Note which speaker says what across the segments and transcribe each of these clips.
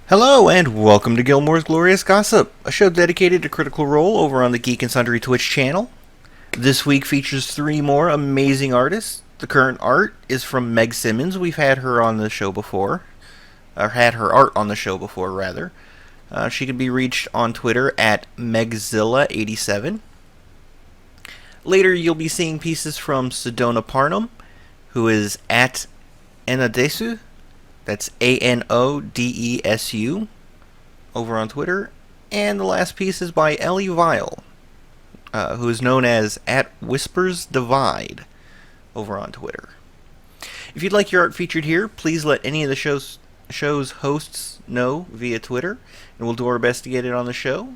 Speaker 1: Hello, and welcome to Gilmore's Glorious Gossip, a show dedicated to Critical Role over on the Geek and Sundry Twitch channel. This week features three more amazing artists. The current art is from Meg Simmons. We've had her on the show before, or had her art on the show before, rather. She can be reached on Twitter at Megzilla87. Later, you'll be seeing pieces from Sedona Parnham, who is at Anadesu. That's Anodesu over on Twitter. And the last piece is by Ellie Vile, who is known as at Whispers Divide over on Twitter. If you'd like your art featured here, please let any of the show's hosts know via Twitter, and we'll do our best to get it on the show.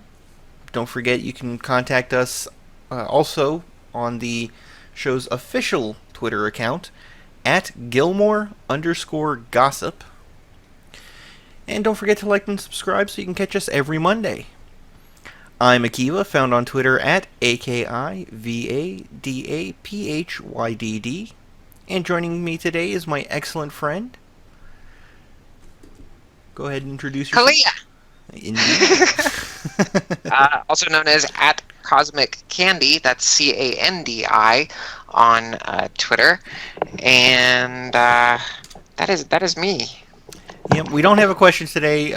Speaker 1: Don't forget you can contact us also on the show's official Twitter account, at Gilmore_gossip. And don't forget to like and subscribe so you can catch us every Monday. I'm Akiva, found on Twitter at AKIVADAPHYDD. And joining me today is my excellent friend. Go ahead and introduce yourself.
Speaker 2: Kalia! Also known as at Cosmic Candy, that's Candi on Twitter, and that is me.
Speaker 1: Yep, we don't have a question today.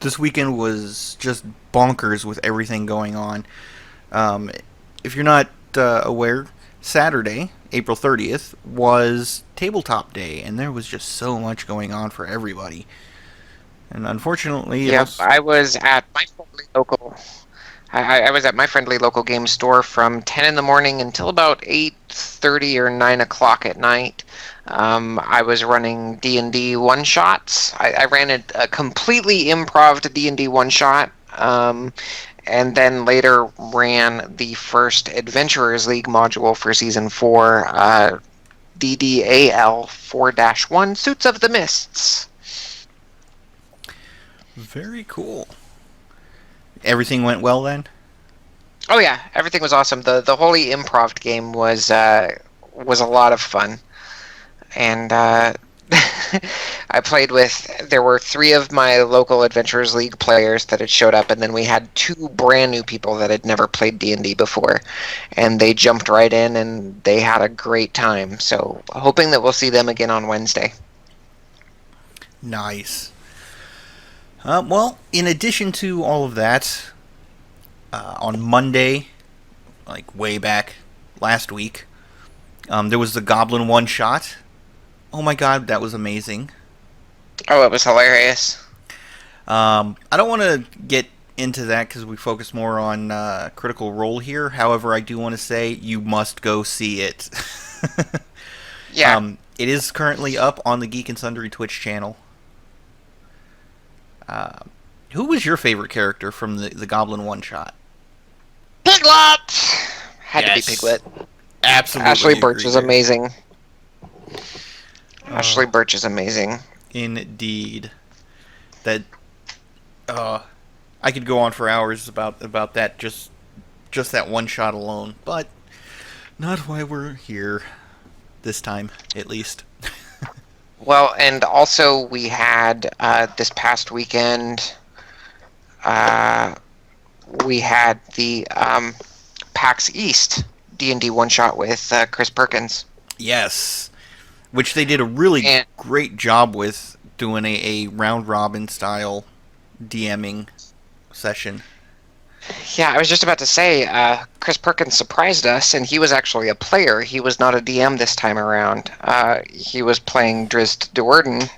Speaker 1: This weekend was just bonkers with everything going on. If you're not aware, Saturday, April 30th, was Tabletop Day, and there was just so much going on for everybody. And unfortunately,
Speaker 2: I was at my friendly local. I was at my friendly local game store from 10 in the morning until about 8:30 or 9 o'clock at night. I was running D&D one-shots. I ran a completely improv D&D one-shot, and then later ran the first Adventurers League module for Season 4, DDAL 4-1, Suits of the Mists.
Speaker 1: Very cool. Everything went well then?
Speaker 2: Oh yeah, everything was awesome. The Holy Improv game was a lot of fun, and I played with. There were 3 of my local Adventurers League players that had showed up, and then we had 2 brand new people that had never played D&D before, and they jumped right in and they had a great time. So hoping that we'll see them again on Wednesday.
Speaker 1: Nice. Well, in addition to all of that, on Monday, like way back last week, there was the Goblin one-shot. Oh my god, that was amazing.
Speaker 2: Oh, it was hilarious.
Speaker 1: I don't want to get into that because we focus more on Critical Role here. However, I do want to say you must go see it.
Speaker 2: Yeah.
Speaker 1: It is currently up on the Geek and Sundry Twitch channel. Who was your favorite character from the Goblin one-shot?
Speaker 2: Piglet! Had to be
Speaker 1: Yes.
Speaker 2: Piglet.
Speaker 1: Absolutely.
Speaker 2: Ashley Birch is
Speaker 1: agree.
Speaker 2: amazing. Ashley Birch is amazing.
Speaker 1: Indeed. That I could go on for hours about that just that one shot alone, but not why we're here this time, at least.
Speaker 2: Well, and also we had this past weekend. We had the PAX East D&D one shot with Chris Perkins.
Speaker 1: Yes, which they did a really great job with doing a round robin style DMing session.
Speaker 2: Yeah, I was just about to say, Chris Perkins surprised us, and he was actually a player. He was not a DM this time around. He was playing Drizzt Do'Urden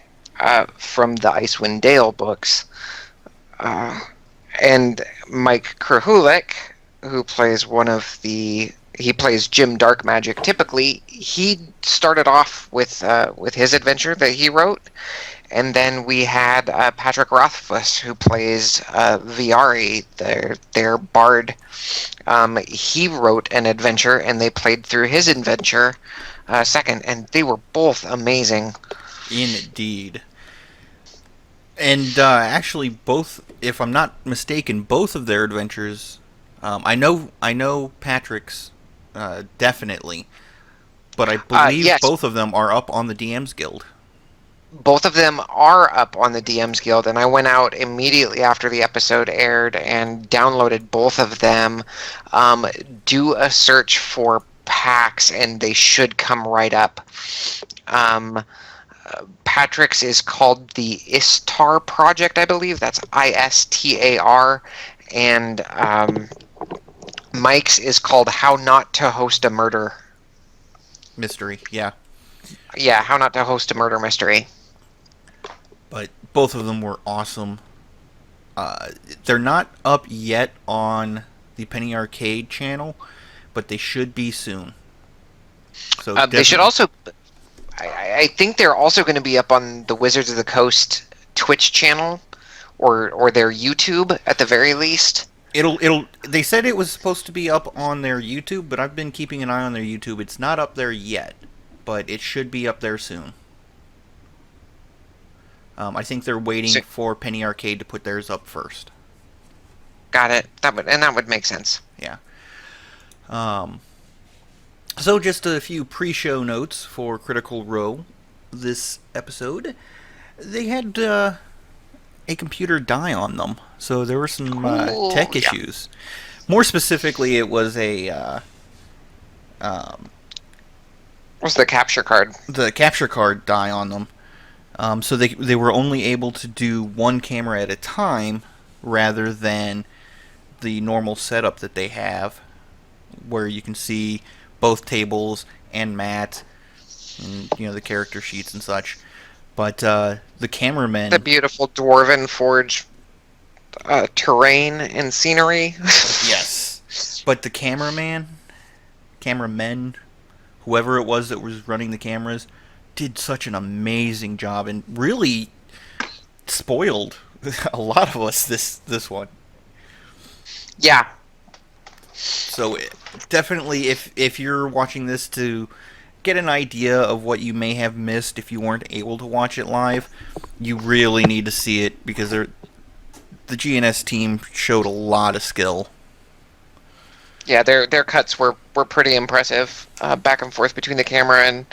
Speaker 2: from the Icewind Dale books. And Mike Krahulik, who plays he plays Jim Dark Magic typically, he started off with his adventure that he wrote. And then we had Patrick Rothfuss, who plays Viari, their bard. He wrote an adventure, and they played through his adventure second, and they were both amazing.
Speaker 1: Indeed. And actually, both, if I'm not mistaken, both of their adventures, I know Patrick's definitely, but I believe
Speaker 2: yes.
Speaker 1: both of them are up on the DM's Guild.
Speaker 2: both of them are up on the DMs Guild, and I went out immediately after the episode aired and downloaded both of them. Um, do a search for packs, and they should come right up. Um, Patrick's is called the Istar Project, I believe. That's ISTAR. And Mike's is called How Not to Host a Murder.
Speaker 1: Mystery, yeah.
Speaker 2: Yeah, How Not to Host a Murder Mystery.
Speaker 1: But both of them were awesome. They're not up yet on the Penny Arcade channel, but they should be soon. So
Speaker 2: They should also. I think they're also going to be up on the Wizards of the Coast Twitch channel, or their YouTube at the very least.
Speaker 1: They said it was supposed to be up on their YouTube, but I've been keeping an eye on their YouTube. It's not up there yet, but it should be up there soon. I think they're waiting for Penny Arcade to put theirs up first.
Speaker 2: Got it. That would make sense.
Speaker 1: Yeah. So just a few pre-show notes for Critical Role this episode. They had a computer die on them, so there were some tech issues. More specifically, it was a
Speaker 2: What's the capture card?
Speaker 1: The capture card die on them. So they were only able to do one camera at a time rather than the normal setup that they have, where you can see both tables and Matt, and the character sheets and such. But the cameramen,
Speaker 2: the beautiful dwarven forge terrain and scenery.
Speaker 1: Yes, but the cameramen, whoever it was that was running the cameras, did such an amazing job and really spoiled a lot of us this one.
Speaker 2: Yeah.
Speaker 1: So definitely, if you're watching this to get an idea of what you may have missed if you weren't able to watch it live, you really need to see it, because the GNS team showed a lot of skill.
Speaker 2: Yeah, their cuts were pretty impressive, back and forth between the camera and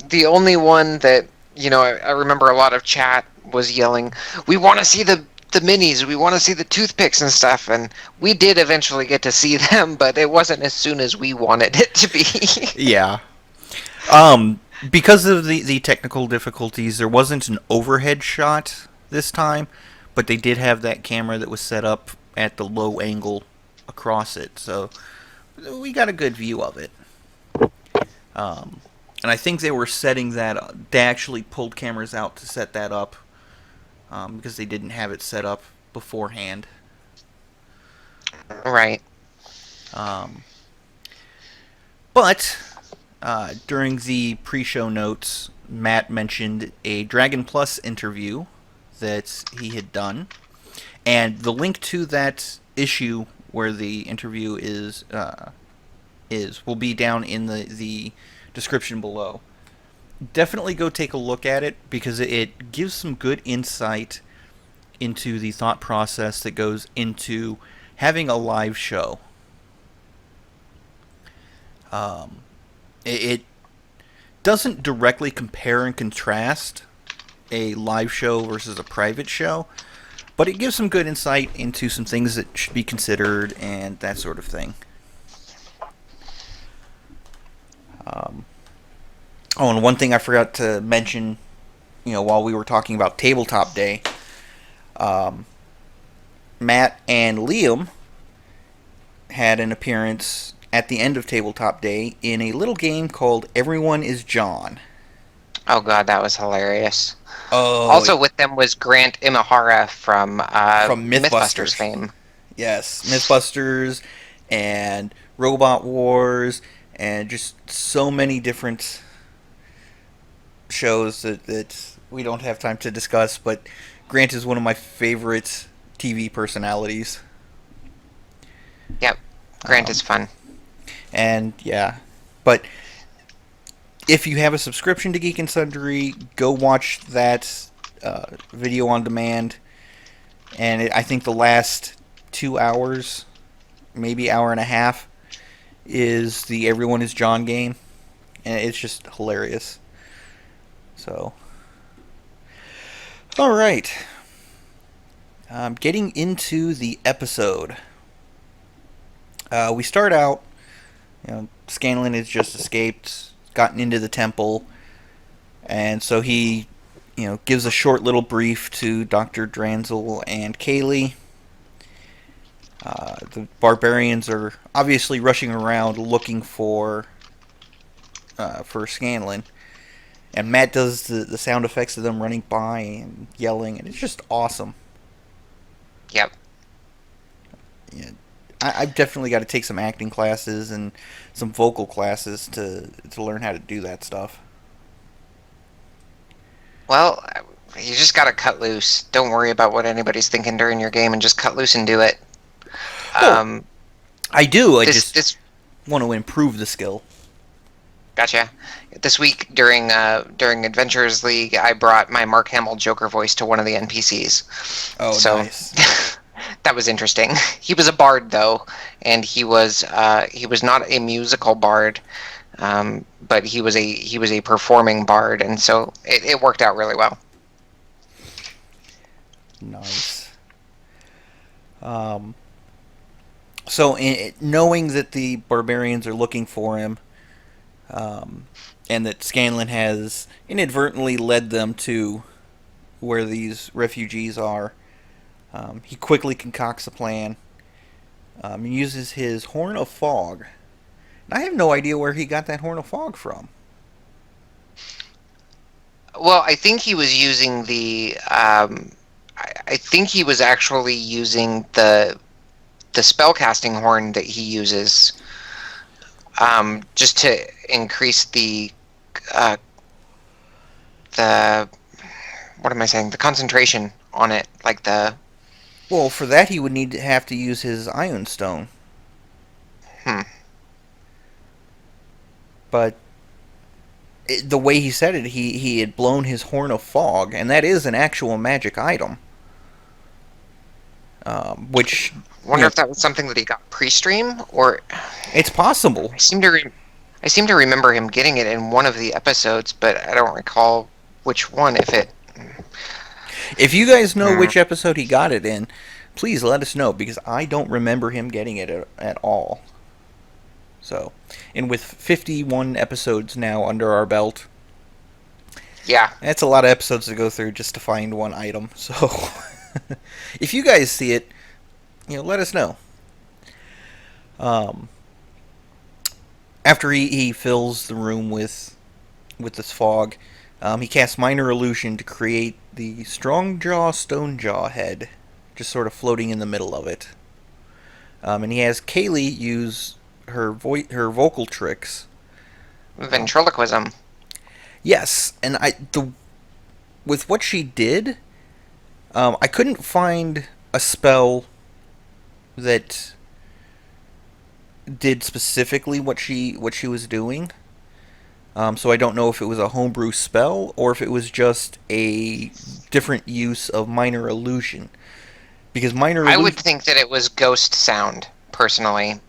Speaker 2: the only one that I remember a lot of chat was yelling, "We want to see the minis, we want to see the toothpicks and stuff," and we did eventually get to see them, but it wasn't as soon as we wanted it to be.
Speaker 1: Yeah. Because of the technical difficulties, there wasn't an overhead shot this time, but they did have that camera that was set up at the low angle across it, so we got a good view of it. And I think they were setting that. They actually pulled cameras out to set that up, because they didn't have it set up beforehand.
Speaker 2: Right.
Speaker 1: But during the pre-show notes, Matt mentioned a Dragon Plus interview that he had done, and the link to that issue where the interview is will be down in the description below. Definitely go take a look at it, because it gives some good insight into the thought process that goes into having a live show. It doesn't directly compare and contrast a live show versus a private show, but it gives some good insight into some things that should be considered and that sort of thing. And one thing I forgot to mention, while we were talking about Tabletop Day, Matt and Liam had an appearance at the end of Tabletop Day in a little game called Everyone is John.
Speaker 2: Oh god, that was hilarious.
Speaker 1: Oh,
Speaker 2: also with them was Grant Imahara from
Speaker 1: Mythbusters
Speaker 2: fame.
Speaker 1: Yes, Mythbusters and Robot Wars and just so many different shows that we don't have time to discuss, but Grant is one of my favorite TV personalities.
Speaker 2: Yep, Grant is fun.
Speaker 1: And yeah, but if you have a subscription to Geek and Sundry, go watch that video on demand. And I think the last 2 hours, maybe hour and a half, is the Everyone is John game, and it's just hilarious. So, All right. Getting into the episode. We start out, Scanlan has just escaped, gotten into the temple, and so he, gives a short little brief to Dr. Dranzel and Kaylee. The barbarians are obviously rushing around looking for Scanlan, and Matt does the sound effects of them running by and yelling, and it's just awesome.
Speaker 2: Yep.
Speaker 1: Yeah, I've definitely got to take some acting classes and some vocal classes to learn how to do that stuff.
Speaker 2: Well, you just gotta cut loose. Don't worry about what anybody's thinking during your game, and just cut loose and do it.
Speaker 1: Well, I do. I
Speaker 2: This
Speaker 1: just
Speaker 2: this
Speaker 1: want to improve the skill.
Speaker 2: Gotcha. This week during Adventurers League, I brought my Mark Hamill Joker voice to one of the NPCs.
Speaker 1: Oh,
Speaker 2: So
Speaker 1: nice.
Speaker 2: that was interesting. He was a bard though, and he was not a musical bard, but he was a performing bard, and so it worked out really well.
Speaker 1: Nice. So, knowing that the barbarians are looking for him, and that Scanlan has inadvertently led them to where these refugees are, he quickly concocts a plan. He uses his Horn of Fog. And I have no idea where he got that Horn of Fog from.
Speaker 2: Well, I think he was using the. I think he was actually using the spellcasting horn that he uses, just to increase the what am I saying? The concentration on it, like the.
Speaker 1: Well, for that he would have to use his Iron Stone.
Speaker 2: Hmm.
Speaker 1: But the way he said it, he had blown his Horn of Fog, and that is an actual magic item. Which
Speaker 2: Wonder if that was something that he got pre-stream, or
Speaker 1: it's possible.
Speaker 2: I seem to remember him getting it in one of the episodes, but I don't recall which one.
Speaker 1: If you guys know which episode he got it in, please let us know, because I don't remember him getting it at all. So, and with 51 episodes now under our belt,
Speaker 2: yeah,
Speaker 1: that's a lot of episodes to go through just to find one item. So, if you guys see it, let us know. After he fills the room with this fog, he casts Minor Illusion to create the Strongjaw Stonejaw head, just sort of floating in the middle of it. And he has Kaylee use her vocal tricks.
Speaker 2: ventriloquism.
Speaker 1: Yes, and with what she did, I couldn't find a spell that did specifically what she was doing. So I don't know if it was a homebrew spell or if it was just a different use of Minor Illusion. Because
Speaker 2: I would think that it was ghost sound, personally.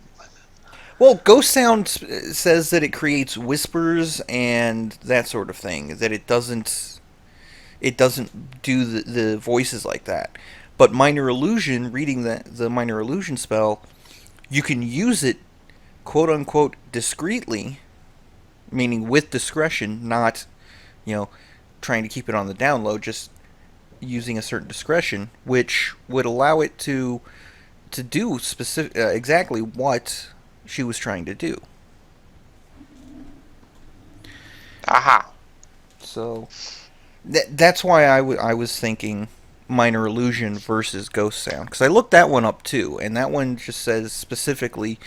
Speaker 1: Well, Ghost Sound says that it creates whispers and that sort of thing. That it doesn't do the voices like that. But Minor Illusion, reading the Minor Illusion spell, you can use it, quote unquote, discreetly, meaning with discretion, not, trying to keep it on the down low, just using a certain discretion, which would allow it to do exactly what she was trying to do.
Speaker 2: Aha.
Speaker 1: So that's why I was thinking Minor Illusion versus Ghost Sound, because I looked that one up too, and that one just says specifically,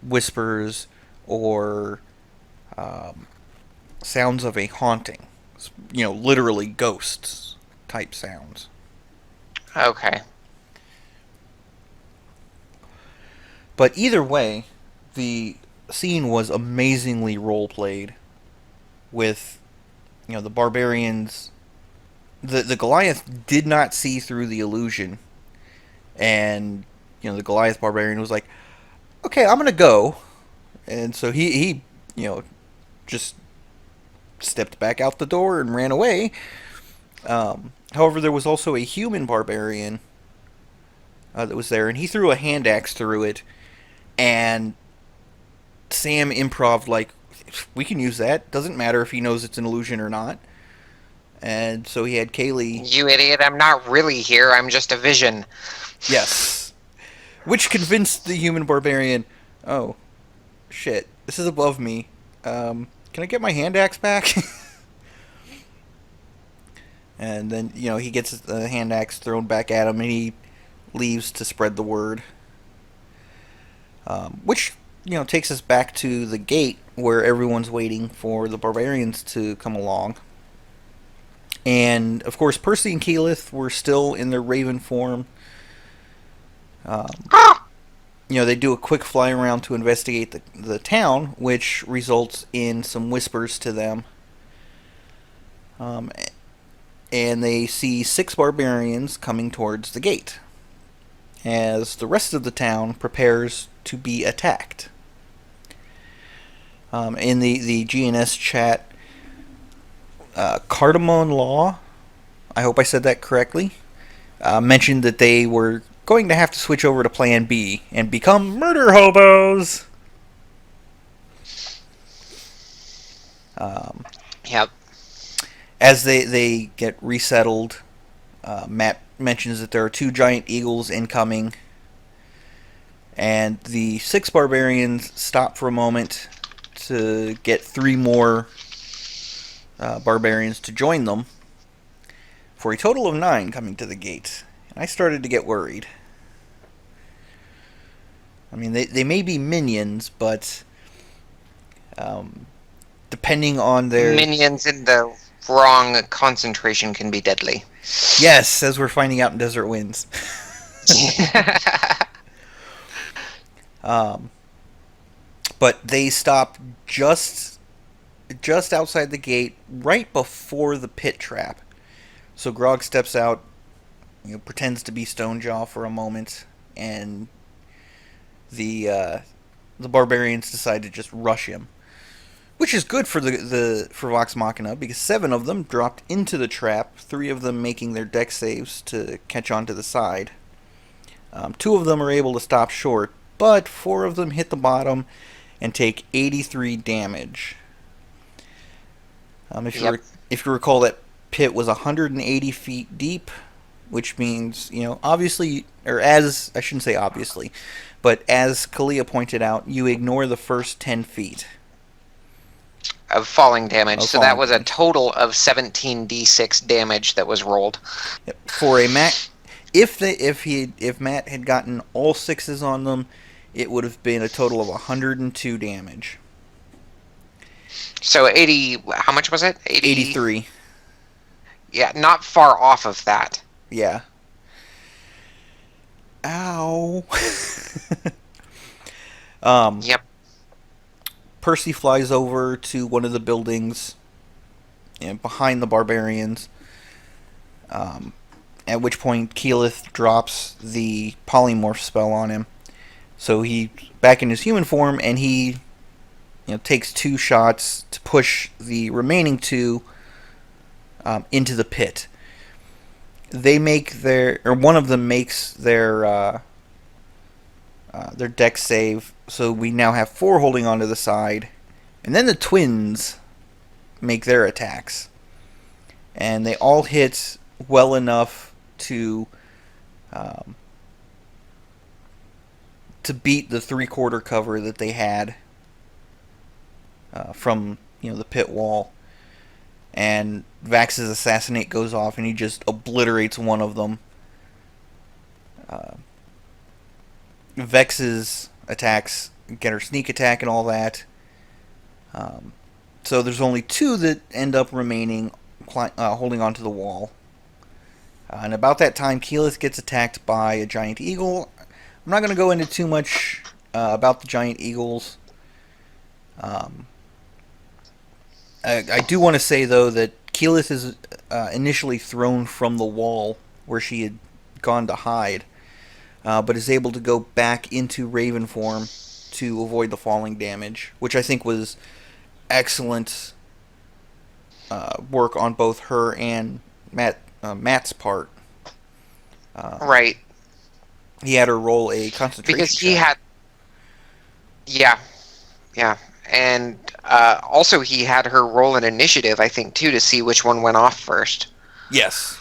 Speaker 1: whispers or sounds of a haunting, literally ghosts type sounds.
Speaker 2: Okay.
Speaker 1: But either way, the scene was amazingly role played with, the barbarians. The Goliath did not see through the illusion, and the Goliath barbarian was like, "Okay, I'm gonna go," and so he just stepped back out the door and ran away. However, there was also a human barbarian that was there, and he threw a hand axe through it, and Sam improv like, we can use that. Doesn't matter if he knows it's an illusion or not. And so he had Kaylee.
Speaker 2: You idiot, I'm not really here, I'm just a vision.
Speaker 1: Yes. Which convinced the human barbarian, oh, shit, this is above me. Can I get my hand axe back? And then, he gets the hand axe thrown back at him, and he leaves to spread the word. Which, takes us back to the gate where everyone's waiting for the barbarians to come along. And, of course, Percy and Keyleth were still in their raven form. They do a quick fly around to investigate the town, which results in some whispers to them. And they see 6 barbarians coming towards the gate, as the rest of the town prepares to be attacked. In the GNS chat, Cardamom Law, I hope I said that correctly, mentioned that they were going to have to switch over to Plan B and become murder hobos.
Speaker 2: Yep.
Speaker 1: As they get resettled, Matt mentions that there are 2 giant eagles incoming, and the 6 barbarians stop for a moment to get 3 more barbarians to join them, for a total of 9 coming to the gate. And I started to get worried. I mean, they may be minions, but depending on their...
Speaker 2: Minions in the wrong concentration can be deadly.
Speaker 1: Yes, as we're finding out in Desert Winds. But they stop just outside the gate, right before the pit trap. So Grog steps out, pretends to be Stonejaw for a moment, and the barbarians decide to just rush him, which is good for for Vox Machina, because 7 of them dropped into the trap, 3 of them making their dex saves to catch onto the side. 2 of them are able to stop short, but 4 of them hit the bottom and take 83 damage. If you recall, that pit was 180 feet deep, which means, obviously, or as, I shouldn't say obviously, but as Kalia pointed out, you ignore the first 10 feet.
Speaker 2: Of falling damage, so that was a total of 17d6 damage that was rolled.
Speaker 1: Yep. For a Matt, if Matt had gotten all 6s on them, it would have been a total of 102 damage.
Speaker 2: So 80, how much was it?
Speaker 1: 83.
Speaker 2: Yeah, not far off of that.
Speaker 1: Yeah. Ow.
Speaker 2: Yep.
Speaker 1: Percy flies over to one of the buildings behind the barbarians, at which point Keyleth drops the polymorph spell on him. So he's back in his human form, and he takes 2 shots to push the remaining 2 into the pit. They make one of them makes their dex save, so we now have 4 holding onto the side, and then the twins make their attacks, and they all hit well enough to beat the 3/4 cover that they had from the pit wall. And Vax's assassinate goes off, and he just obliterates one of them. Vex's attacks get her sneak attack and all that. So there's only 2 that end up remaining, holding onto the wall. And about that time, Keyleth gets attacked by a giant eagle. I'm not going to go into too much about the giant eagles. I do want to say, though, that Keyleth is initially thrown from the wall where she had gone to hide, but is able to go back into Raven form to avoid the falling damage, which I think was excellent work on both her and Matt's part.
Speaker 2: Right.
Speaker 1: He had her roll a
Speaker 2: Because
Speaker 1: concentration
Speaker 2: he
Speaker 1: check.
Speaker 2: had, yeah, yeah. And also he had her roll an initiative, I think, too, to see which one went off first.
Speaker 1: Yes.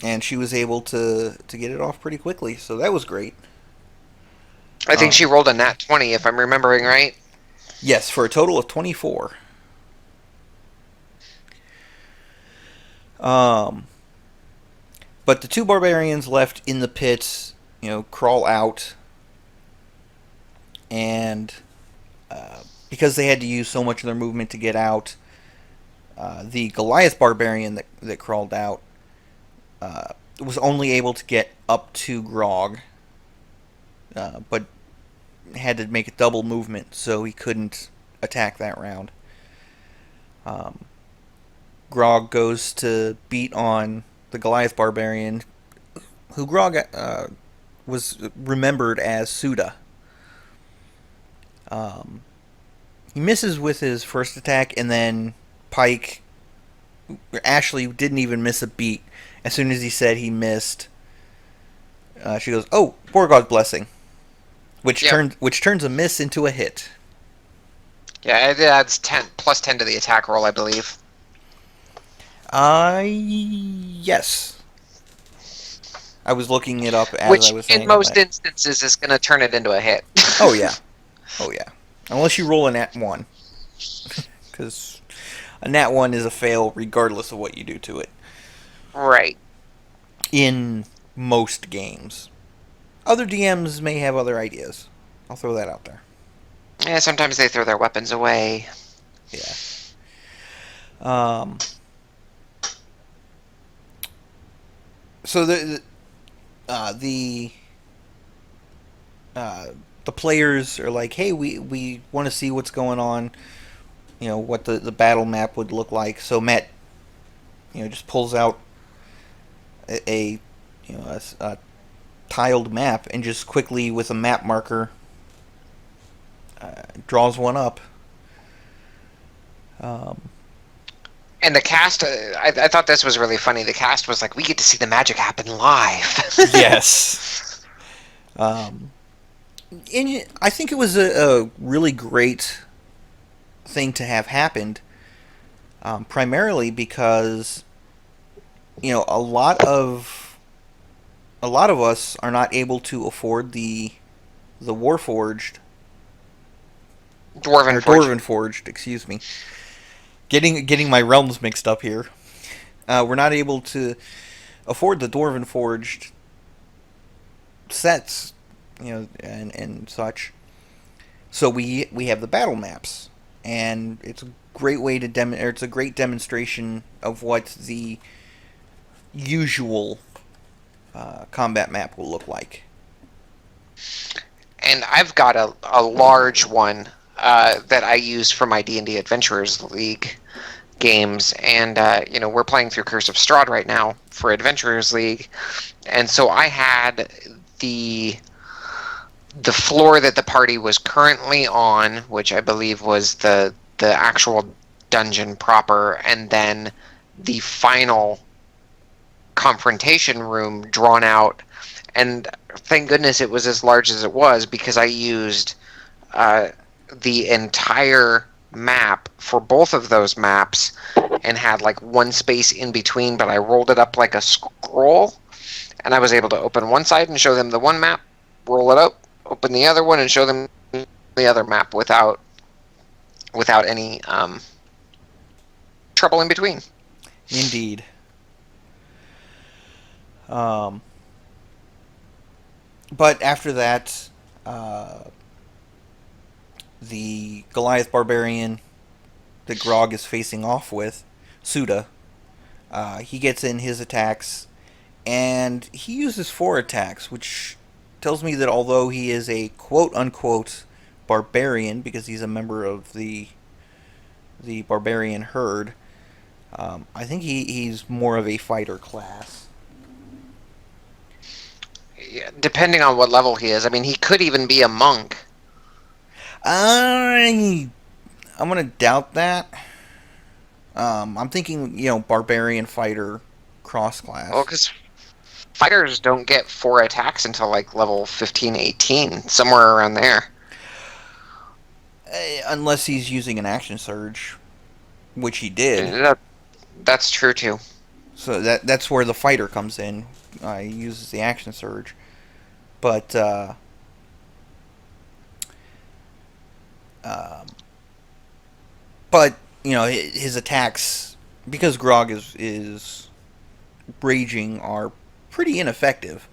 Speaker 1: And she was able to get it off pretty quickly, so that was great.
Speaker 2: I think she rolled a nat 20, if I'm remembering right.
Speaker 1: Yes, for a total of 24. Um, but the two barbarians left in the pits, crawl out, and because they had to use so much of their movement to get out, the Goliath barbarian that crawled out was only able to get up to Grog, but had to make a double movement, so he couldn't attack that round. Grog goes to beat on the Goliath barbarian, who Grog was remembered as Suda. He misses with his first attack, and then Pike, Ashley didn't even miss a beat. As soon as he said he missed, she goes, "Oh, Borgod's blessing," which turns a miss into a hit.
Speaker 2: Yeah, it adds 10 plus 10 to the attack roll, I believe.
Speaker 1: Yes. I was looking it up as
Speaker 2: Which,
Speaker 1: I was
Speaker 2: in
Speaker 1: saying
Speaker 2: most
Speaker 1: that.
Speaker 2: instances, is going to turn it into a hit.
Speaker 1: Oh yeah. Oh yeah. Unless you roll a nat 1. Because a nat 1 is a fail regardless of what you do to it.
Speaker 2: Right.
Speaker 1: In most games. Other DMs may have other ideas. I'll throw that out there.
Speaker 2: Yeah, sometimes they throw their weapons away.
Speaker 1: Yeah. So the players are like, hey, we want to see what's going on. What the battle map would look like. So Matt, just pulls out a tiled map and just quickly with a map marker draws one up.
Speaker 2: And the cast, I thought this was really funny. The cast was like, we get to see the magic happen live.
Speaker 1: Yes. And I think it was a really great thing to have happened, primarily because a lot of us are not able to afford the Warforged
Speaker 2: Dwarven
Speaker 1: Forged, excuse me. Getting my realms mixed up here. We're not able to afford the Dwarven Forged sets, and such. So we have the battle maps, and it's a great way to it's a great demonstration of what the usual combat map will look like.
Speaker 2: And I've got a large one that I use for my D&D Adventurers League games, and we're playing through Curse of Strahd right now for Adventurers League, and so I had the floor that the party was currently on, which I believe was the actual dungeon proper, and then the final confrontation room drawn out, and thank goodness it was as large as it was, because I used the entire map for both of those maps and had like one space in between, but I rolled it up like a scroll, and I was able to open one side and show them the one map, roll it up, open the other one and show them the other map without any trouble in between.
Speaker 1: Indeed. But after that, the Goliath barbarian that Grog is facing off with, Suda, he gets in his attacks, and he uses 4 attacks, which tells me that although he is a quote-unquote barbarian, because he's a member of the barbarian herd, I think he's more of a fighter class.
Speaker 2: Depending on what level he is. I mean, he could even be a monk.
Speaker 1: I'm gonna doubt that. I'm thinking, barbarian fighter cross
Speaker 2: Well,
Speaker 1: class.
Speaker 2: because fighters don't get 4 attacks until like level 15, 18, somewhere around there.
Speaker 1: Unless he's using an action surge, which he did.
Speaker 2: That, that's true too.
Speaker 1: So that's where the fighter comes in. He uses the action surge. But um, but his attacks, because Grog is raging, are pretty ineffective.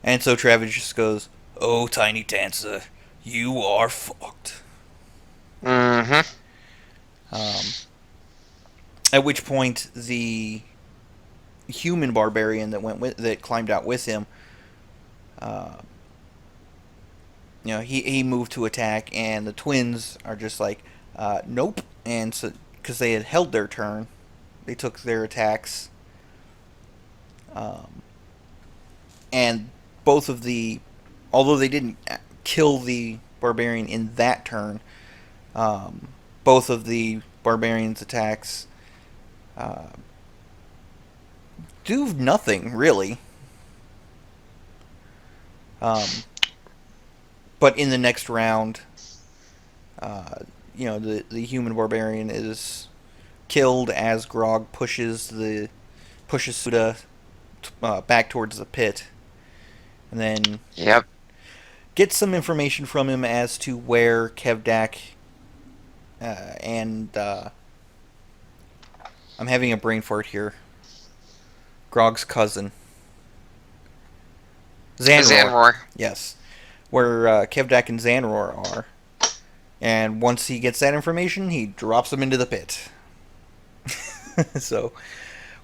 Speaker 1: And so Travis just goes, "Oh, Tiny Dancer, you are fucked."
Speaker 2: Mm-hmm.
Speaker 1: Um, at which point the human barbarian that climbed out with him, uh, he moved to attack, and the twins are just like, nope. And so, because they had held their turn, they took their attacks, um, and both of the, although they didn't kill the barbarian in that turn, both of the barbarian's attacks uh, do nothing really. Um, but in the next round, uh, the human barbarian is killed as Grog pushes Suda back towards the pit, and then
Speaker 2: Yep.
Speaker 1: gets some information from him as to where Kevdak and I'm having a brain fart here. Grog's cousin, Zanror.
Speaker 2: Zanroar.
Speaker 1: Yes, where Kevdak and Zanror are. And once he gets that information, he drops them into the pit. So,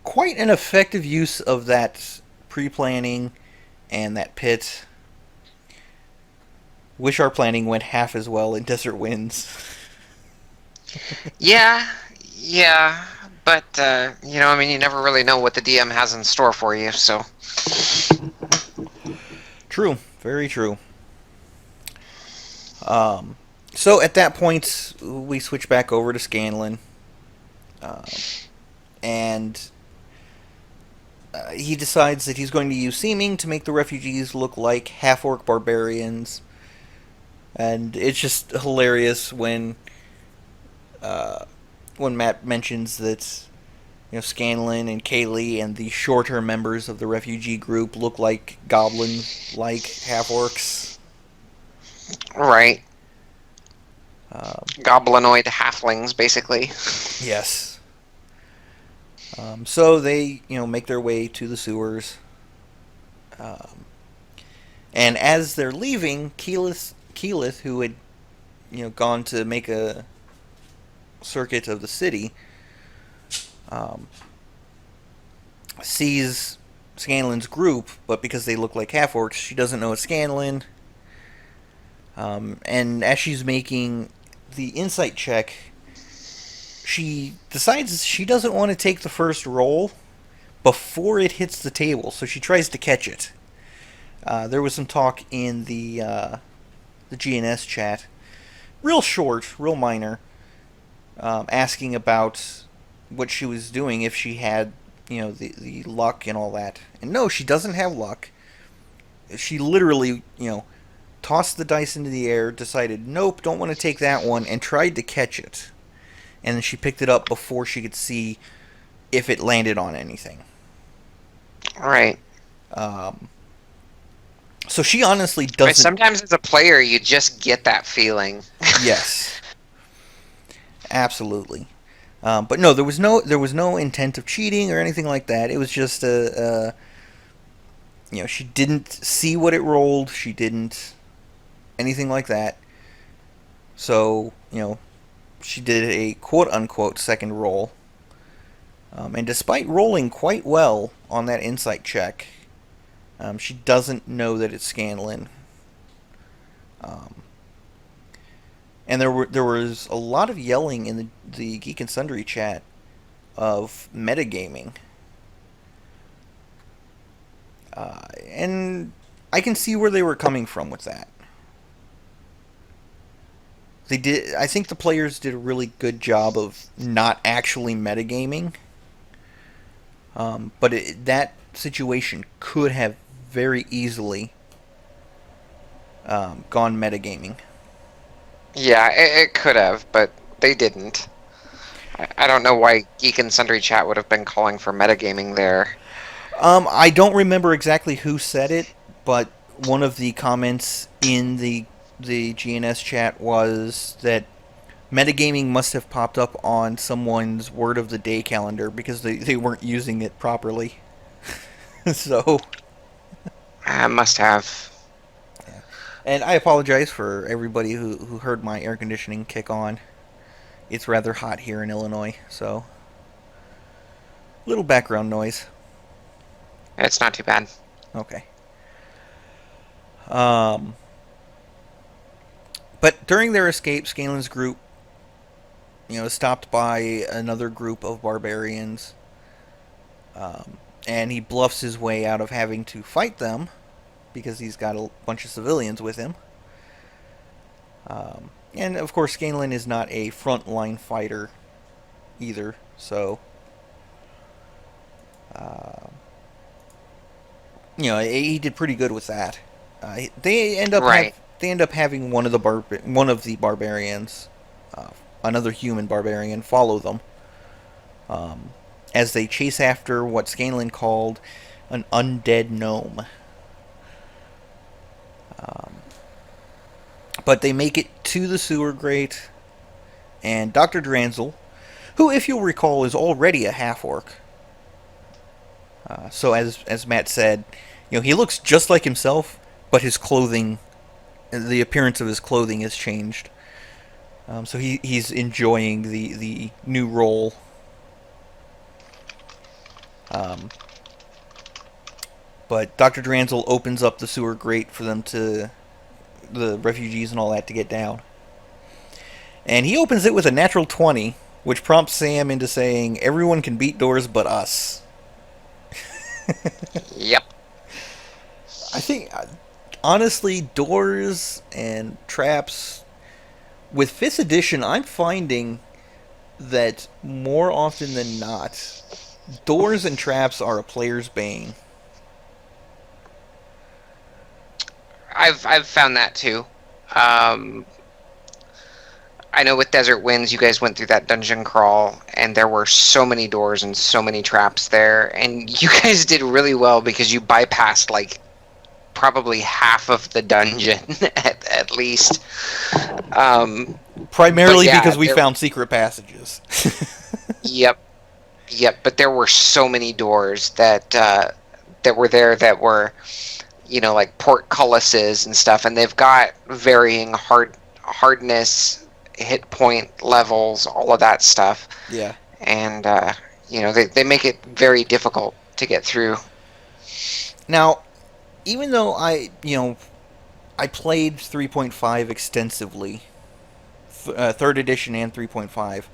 Speaker 1: quite an effective use of that pre-planning and that pit. Wish our planning went half as well in Desert Winds.
Speaker 2: Yeah, yeah. But, I mean, you never really know what the DM has in store for you, so.
Speaker 1: True, very true. So at that point, we switch back over to Scanlan, um, and he decides that he's going to use seeming to make the refugees look like half-orc barbarians, and it's just hilarious when Matt mentions that Scanlan and Kaylee and the shorter members of the refugee group look like goblin-like half-orcs.
Speaker 2: Right.
Speaker 1: Um,
Speaker 2: Goblinoid halflings, basically.
Speaker 1: yes. So they, make their way to the sewers. Um, and as they're leaving, Keyleth, who had, gone to make a circuit of the city, um, sees Scanlan's group, but because they look like half-orcs, she doesn't know it's Scanlan. And as she's making the insight check, she decides she doesn't want to take the first roll before it hits the table, so she tries to catch it. There was some talk in the GNS chat, real short, real minor, asking about what she was doing, if she had, the luck and all that. And no, she doesn't have luck. She literally, tossed the dice into the air, decided, nope, don't want to take that one, and tried to catch it. And then she picked it up before she could see if it landed on anything.
Speaker 2: Right.
Speaker 1: So she honestly
Speaker 2: Right,
Speaker 1: doesn't...
Speaker 2: sometimes as a player, you just get that feeling.
Speaker 1: Yes. Absolutely. But no, there was no intent of cheating or anything like that. It was just she didn't see what it rolled. She didn't anything like that. So, she did a quote-unquote second roll. And despite rolling quite well on that insight check, she doesn't know that it's Scanlan. And there was a lot of yelling in the Geek and Sundry chat of metagaming. And I can see where they were coming from with that. they did. I think the players did a really good job of not actually metagaming. But that situation could have very easily gone metagaming.
Speaker 2: Yeah, it could have, but they didn't. I don't know why Geek and Sundry Chat would have been calling for metagaming there.
Speaker 1: I don't remember exactly who said it, but one of the comments in the GNS chat was that metagaming must have popped up on someone's word of the day calendar because they weren't using it properly. So,
Speaker 2: I must have.
Speaker 1: yeah. And I apologize for everybody who heard my air conditioning kick on. It's rather hot here in Illinois, so little background noise.
Speaker 2: It's not too bad.
Speaker 1: Okay. Um, but during their escape, Scanlan's group, stopped by another group of barbarians, and he bluffs his way out of having to fight them because he's got a bunch of civilians with him. And of course, Scanlan is not a frontline fighter either, so uh, he did pretty good with that. They end up
Speaker 2: Right.
Speaker 1: they end up having one of the barbarians, another human barbarian, follow them um, as they chase after what Scanlan called an undead gnome. Um, but they make it to the sewer grate, and Dr. Dranzel, who, if you'll recall, is already a half-orc. So as Matt said, he looks just like himself, but his clothing, the appearance of his clothing has changed. So he's enjoying the new role. Um, but Dr. Dranzel opens up the sewer grate for the refugees and all that to get down. And he opens it with a natural 20, which prompts Sam into saying, "Everyone can beat doors but us."
Speaker 2: Yep.
Speaker 1: I think, honestly, doors and traps, with 5th edition, I'm finding that more often than not, doors and traps are a player's bane.
Speaker 2: I've found that too. Um, I know with Desert Winds, you guys went through that dungeon crawl, and there were so many doors and so many traps there, and you guys did really well because you bypassed like probably half of the dungeon at least.
Speaker 1: Primarily
Speaker 2: yeah,
Speaker 1: because we found secret passages.
Speaker 2: Yep, yep. But there were so many doors that were there that were, like portcullises and stuff, and they've got varying hardness, hit point levels, all of that stuff.
Speaker 1: Yeah.
Speaker 2: And they make it very difficult to get through.
Speaker 1: Now, even though I played 3.5 extensively, 3rd edition and 3.5,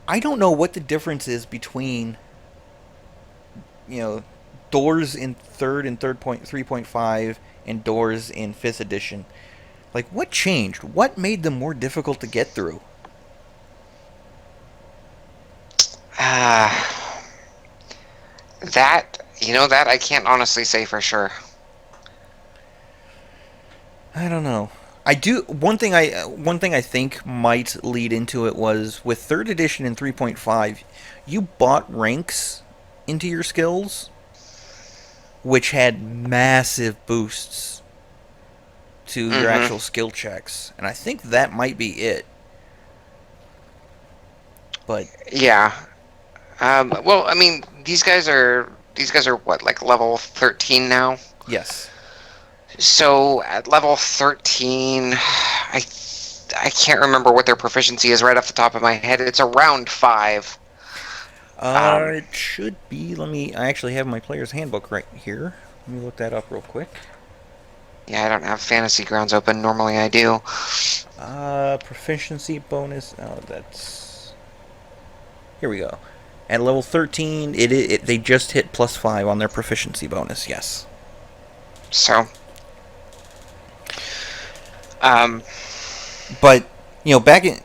Speaker 1: I don't know what the difference is between doors in 3rd and 3.5 and doors in 5th edition. Like, what changed? What made them more difficult to get through?
Speaker 2: That I can't honestly say for sure.
Speaker 1: I don't know. I do one thing I think might lead into it was with 3rd edition and 3.5, you bought ranks into your skills which had massive boosts to your actual skill checks, and I think that might be it. But
Speaker 2: Yeah. Well, I mean, these guys are what, like level 13 now?
Speaker 1: yes.
Speaker 2: So at level 13, I can't remember what their proficiency is right off the top of my head. It's around 5.
Speaker 1: It should be. I actually have my player's handbook right here. Let me look that up real quick.
Speaker 2: Yeah, I don't have Fantasy Grounds open. Normally I do.
Speaker 1: Proficiency bonus. Oh, that's... Here we go. At level 13, they just hit +5 on their proficiency bonus, yes.
Speaker 2: So...
Speaker 1: But back in,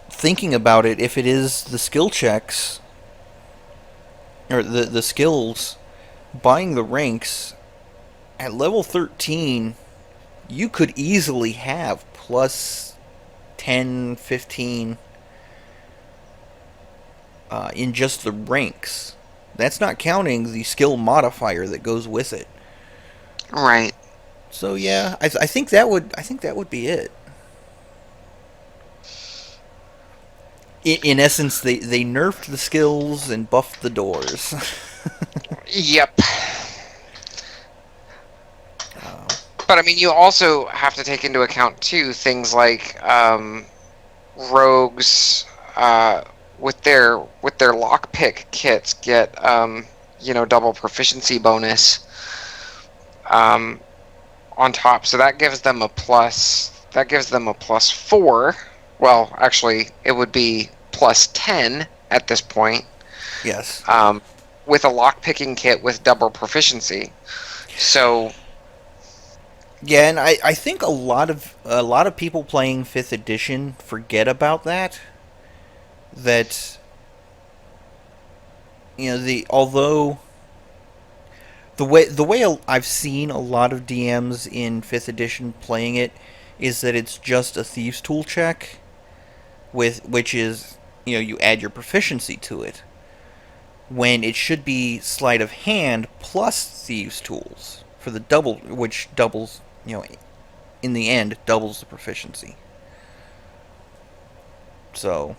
Speaker 1: thinking about it, if it is the skill checks or the skills, buying the ranks at level 13, you could easily have plus 10, 15 in just the ranks. That's not counting the skill modifier that goes with it.
Speaker 2: Right.
Speaker 1: So yeah, I think that would be it. In essence, they nerfed the skills and buffed the doors.
Speaker 2: Yep. But I mean, you also have to take into account too things like rogues with their lockpick kits get double proficiency bonus on top, so that gives them a plus. That gives them a +4. Well, actually, it would be +10 at this point.
Speaker 1: Yes.
Speaker 2: With a lockpicking kit with double proficiency. So.
Speaker 1: Yeah, and I think a lot of people playing 5th edition forget about that. That although the way I've seen a lot of DMs in 5th edition playing it is that it's just a thieves tool check, which is you add your proficiency to it, when it should be sleight of hand plus thieves tools for the double, which doubles in the end doubles the proficiency. So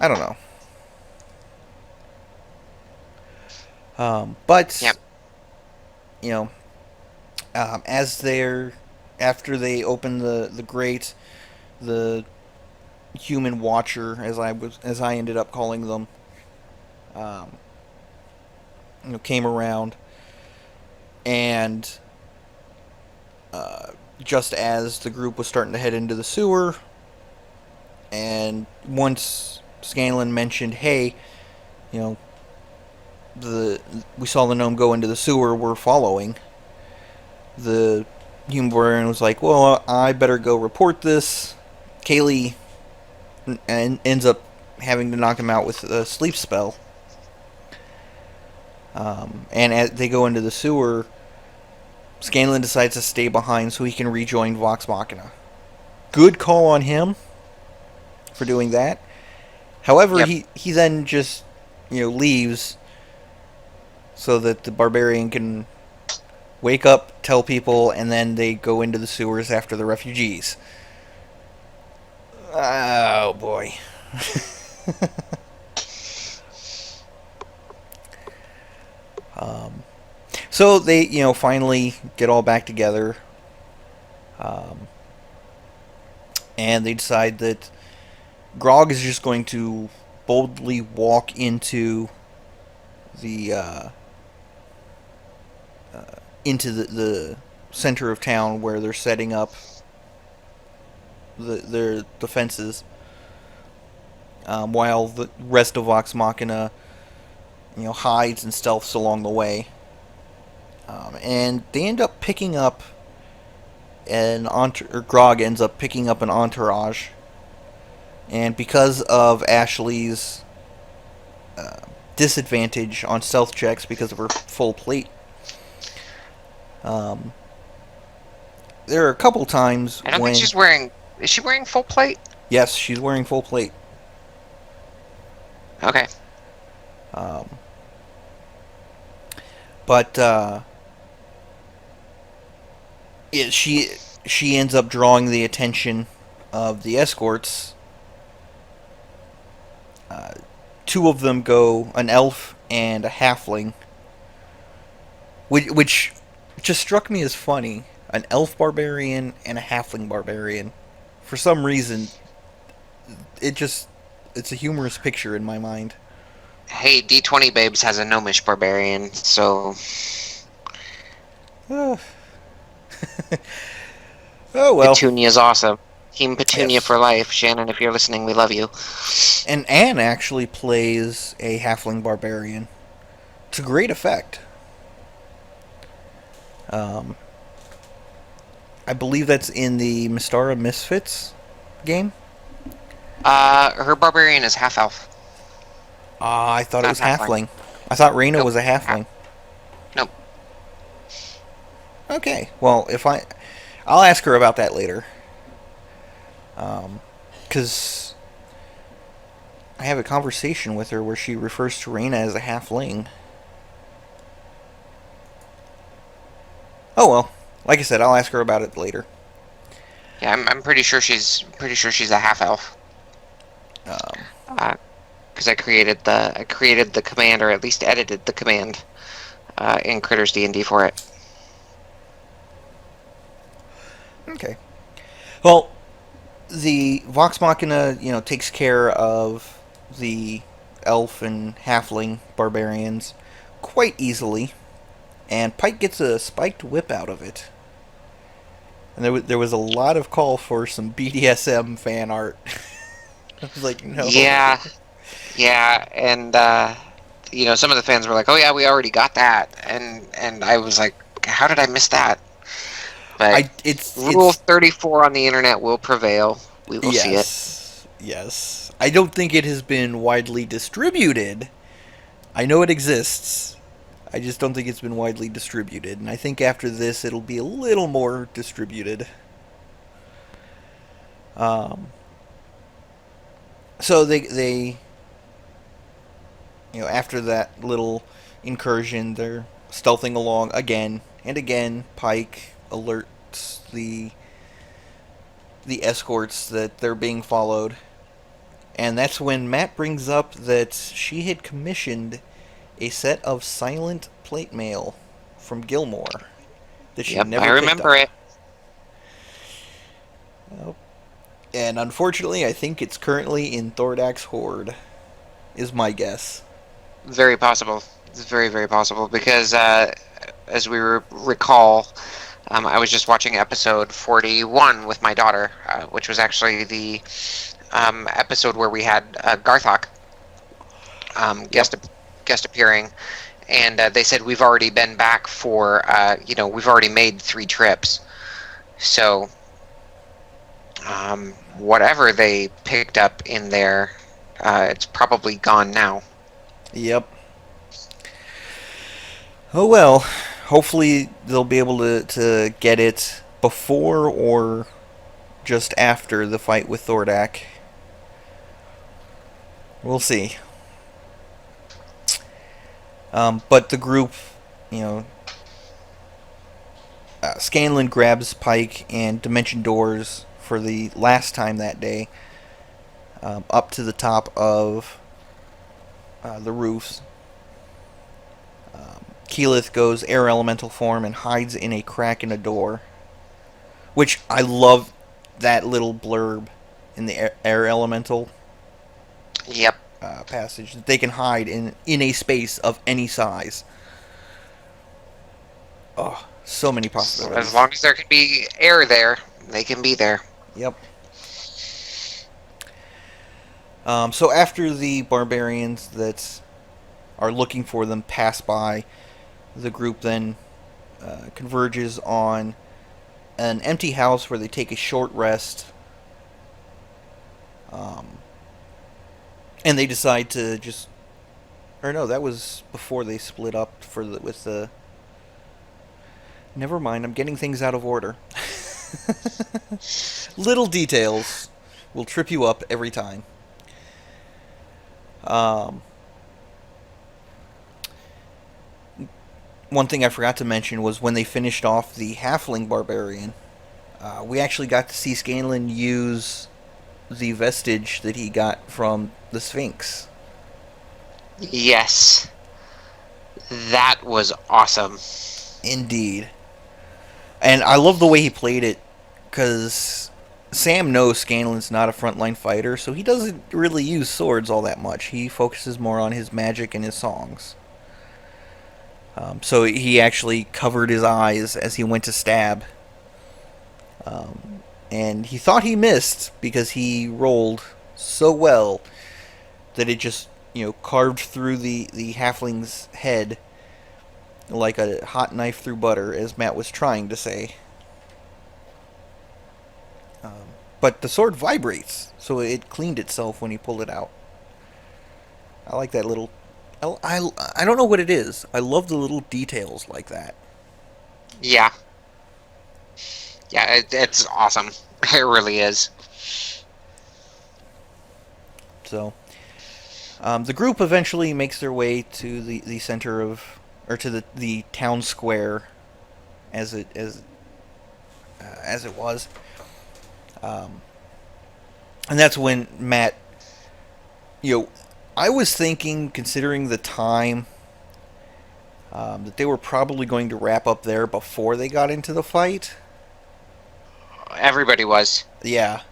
Speaker 1: I don't know. But
Speaker 2: Yep.
Speaker 1: After they open the grate, the human watcher, as I ended up calling them, um, came around, and just as the group was starting to head into the sewer, and once Scanlan mentioned, "Hey, you know, we saw the gnome go into the sewer. We're following." The human barbarian was like, "Well, I better go report this." Kaylee ends up having to knock him out with a sleep spell. And as they go into the sewer, Scanlan decides to stay behind so he can rejoin Vox Machina. Good call on him for doing that. However,
Speaker 2: Yep.
Speaker 1: he then just leaves so that the barbarian can wake up, tell people, and then they go into the sewers after the refugees. Oh boy. So they, finally get all back together, and they decide that Grog is just going to boldly walk into the the center of town where they're setting up their defenses, while the rest of Vox Machina, hides and stealths along the way. And they end up picking up Grog ends up picking up an entourage, and because of Ashley's disadvantage on stealth checks because of her full plate, there are a couple times
Speaker 2: I don't
Speaker 1: when
Speaker 2: think she's wearing. Is she wearing full plate?
Speaker 1: yes, she's wearing full plate.
Speaker 2: Okay.
Speaker 1: But she ends up drawing the attention of the escorts. Two of them go, an elf and a halfling, which just struck me as funny. An elf barbarian and a halfling barbarian. For some reason, it's a humorous picture in my mind.
Speaker 2: Hey, D20 Babes has a gnomish barbarian, so.
Speaker 1: Oh, oh well.
Speaker 2: Petunia's awesome. Team Petunia
Speaker 1: Yes.
Speaker 2: for life. Shannon, if you're listening, we love you.
Speaker 1: And Anne actually plays a halfling barbarian. It's a great effect. I believe that's in the Mystara Misfits game.
Speaker 2: Her barbarian is half elf,
Speaker 1: Ah, I thought it
Speaker 2: not
Speaker 1: was
Speaker 2: halfling.
Speaker 1: halfling. I thought Reyna
Speaker 2: Nope.
Speaker 1: was a
Speaker 2: Half.
Speaker 1: halfling.
Speaker 2: Nope.
Speaker 1: Okay, well, I'll ask her about that later. Because I have a conversation with her where she refers to Reyna as a halfling. Oh well, like I said, I'll ask her about it later.
Speaker 2: Yeah, I'm pretty sure she's a half elf.
Speaker 1: Um,
Speaker 2: Because I created the command, or at least edited the command, in Critters D&D for it.
Speaker 1: okay. Well, the Vox Machina, takes care of the elf and halfling barbarians quite easily, and Pike gets a spiked whip out of it. And there was a lot of call for some BDSM fan art. I was like, no.
Speaker 2: Yeah, yeah, and some of the fans were like, "Oh yeah, we already got that," and I was like, "How did I miss that?" But
Speaker 1: I
Speaker 2: Rule
Speaker 1: it's
Speaker 2: 34 on the internet will prevail. We will see it.
Speaker 1: yes. I don't think it has been widely distributed. I know it exists. I just don't think it's been widely distributed, and I think after this it'll be a little more distributed. Um, so they after that little incursion, they're stealthing along again and again. Pike alerts the escorts that they're being followed, and that's when Matt brings up that she had commissioned a set of silent plate mail from Gilmore that she
Speaker 2: Yep, I
Speaker 1: never picked
Speaker 2: remember
Speaker 1: up.
Speaker 2: it.
Speaker 1: Nope. And unfortunately, I think it's currently in Thordak's hoard, is my guess.
Speaker 2: Very possible. It's very, very possible because, as we recall, I was just watching episode 41 with my daughter, which was actually the episode where we had Garthok
Speaker 1: Yep.
Speaker 2: guest appearing, and they said we've already been back for we've already made 3 trips, so whatever they picked up in there, it's probably gone now.
Speaker 1: Yep. Oh well. Hopefully they'll be able to get it before or just after the fight with Thordak. We'll see. But the group, you know, Scanlan grabs Pike and Dimension Doors for the last time that day up to the top of the roofs. Keyleth goes air elemental form and hides in a crack in a door, which I love that little blurb in the air elemental
Speaker 2: Yep.
Speaker 1: passage that they can hide in a space of any size. Oh, so many
Speaker 2: So as
Speaker 1: possibilities.
Speaker 2: long as there can be air there, they can be there.
Speaker 1: Yep. So after the barbarians that are looking for them pass by, the group then converges on an empty house where they take a short rest, um, and they decide to just. Or no, that was before they split up with the. Never mind, I'm getting things out of order. Little details will trip you up every time. Um, One thing I forgot to mention was when they finished off the halfling barbarian, we actually got to see Scanlan use the vestige that he got from the Sphinx.
Speaker 2: Yes, that was awesome.
Speaker 1: Indeed. And I love the way he played it, because Sam knows Scanlan's not a frontline fighter, so he doesn't really use swords all that much. He focuses more on his magic and his songs. So he actually covered his eyes as he went to stab. And he thought he missed because he rolled so well that it just, carved through the halfling's head like a hot knife through butter, as Matt was trying to say. But the sword vibrates, so it cleaned itself when he pulled it out. I like that little. I don't know what it is. I love the little details like that.
Speaker 2: Yeah, yeah, it's awesome. It really is.
Speaker 1: So, the group eventually makes their way to the center of, or to the town square, as it was, and that's when Matt. I was thinking, considering the time, that they were probably going to wrap up there before they got into the fight.
Speaker 2: Everybody was.
Speaker 1: Yeah,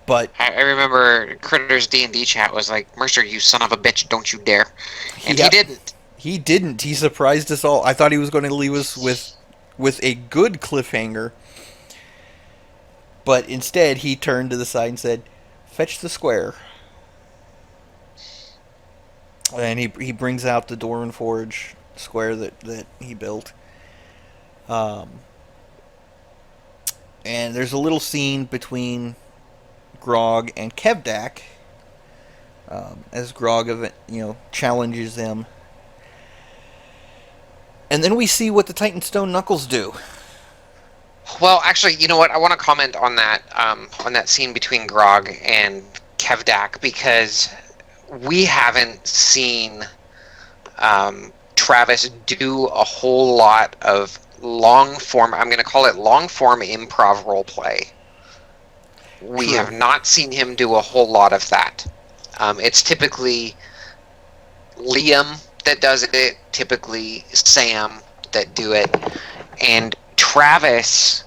Speaker 1: but
Speaker 2: I remember Critters D&D chat was like, Mercer, you son of a bitch, don't you dare. And he didn't.
Speaker 1: He didn't. He surprised us all. I thought he was going to leave us with a good cliffhanger, but instead he turned to the side and said, "Fetch the square." And he brings out the Doran Forge square that he built. And there's a little scene between Grog and Kevdak, as Grog challenges him. And then we see what the Titanstone Knuckles do.
Speaker 2: Well, actually, you know what? I want to comment on that scene between Grog and Kevdak, because we haven't seen Travis do a whole lot of long form. I'm going to call it long form improv role play. We
Speaker 1: True.
Speaker 2: have not seen him do a whole lot of that. It's typically Liam that does it, typically Sam that do it, and Travis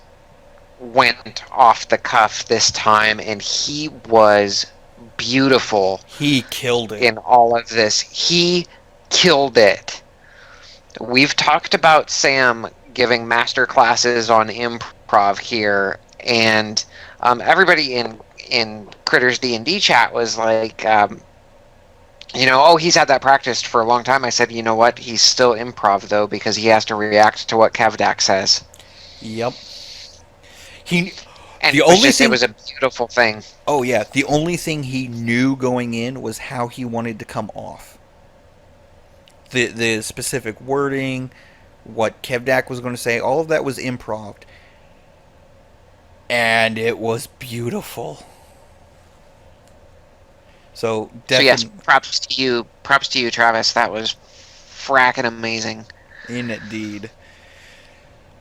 Speaker 2: went off the cuff this time, and he was beautiful.
Speaker 1: He killed it
Speaker 2: in all of this. He killed it. We've talked about Sam giving master classes on improv here, and everybody in Critters D&D chat was like, oh, he's had that practiced for a long time. I said, you know what? He's still improv, though, because he has to react to what Kevdak says.
Speaker 1: Yep.
Speaker 2: And it was a beautiful thing.
Speaker 1: Oh, yeah. The only thing he knew going in was how he wanted to come off. The specific wording, what Kevdak was going to say, all of that was improv. And it was beautiful. So
Speaker 2: yes, props to you, Travis. That was fracking amazing.
Speaker 1: Indeed.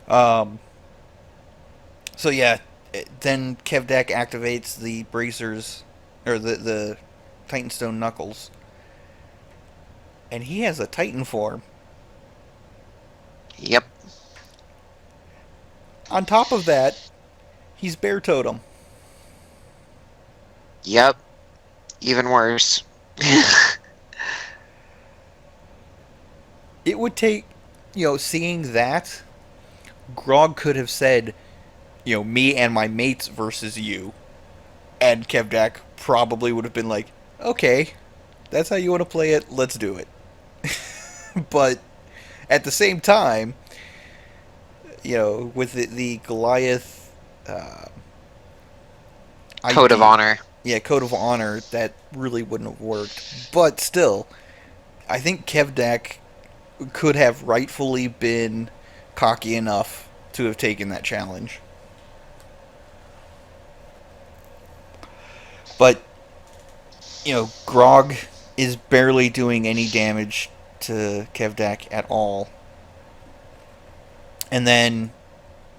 Speaker 1: So yeah, then Kevdak activates the bracers, or the Titanstone Knuckles, and he has a Titan form.
Speaker 2: Yep.
Speaker 1: On top of that, he's Bear Totem.
Speaker 2: Yep. Even worse.
Speaker 1: It would take, seeing that, Grog could have said, me and my mates versus you. And Kevdak probably would have been like, okay, that's how you want to play it, let's do it. But at the same time, with the Goliath
Speaker 2: Code of honor.
Speaker 1: Yeah, Code of Honor, that really wouldn't have worked. But still, I think Kevdak could have rightfully been cocky enough to have taken that challenge. But, Grog is barely doing any damage to Kevdak at all. And then